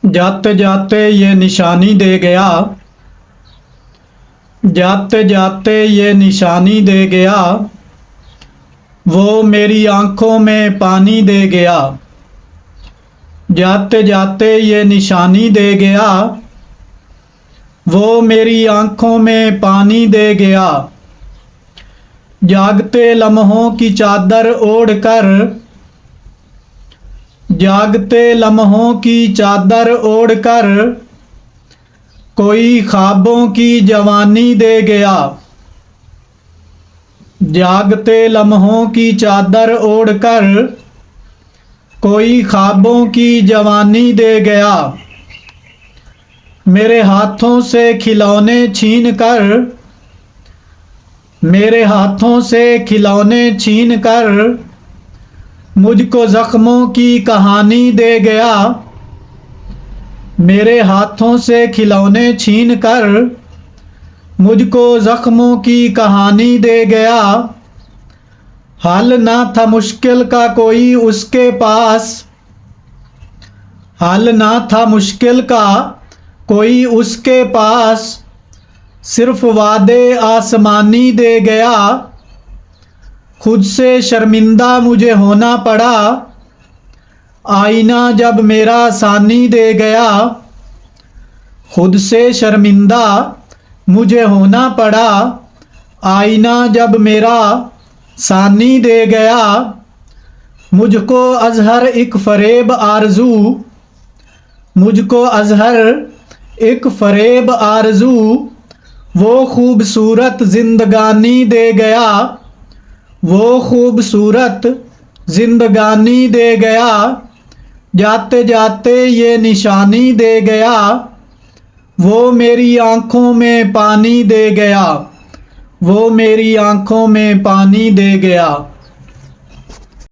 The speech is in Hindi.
जाते जाते ये निशानी दे गया, जाते जाते ये निशानी दे गया, वो मेरी आंखों में पानी दे गया। जाते जाते ये निशानी दे गया, वो मेरी आंखों में पानी दे गया। जागते लम्हों की चादर ओढ़कर, जागते लम्हों की चादर ओढ़कर, कोई ख्वाबों की जवानी दे गया। जागते लम्हों की चादर ओढ़कर, कोई ख्वाबों की जवानी दे गया। मेरे हाथों से खिलौने छीन कर, मेरे हाथों से खिलौने छीन कर, मुझको जख्मों की कहानी दे गया। मेरे हाथों से खिलौने छीन कर, मुझको जख्मों की कहानी दे गया। हल ना था मुश्किल का कोई उसके पास, हल ना था मुश्किल का कोई उसके पास, सिर्फ वादे आसमानी दे गया। खुद से शर्मिंदा मुझे होना पड़ा, आईना जब मेरा सानी दे गया। खुद से शर्मिंदा मुझे होना पड़ा, आईना जब मेरा सानी दे गया। मुझको अजहर एक फरेब आरज़ू, मुझको अजहर एक फरेब आरज़ू, वो खूबसूरत जिंदगानी दे गया। वो खूबसूरत जिंदगानी दे गया। जाते जाते ये निशानी दे गया, वो मेरी आंखों में पानी दे गया। वो मेरी आंखों में पानी दे गया।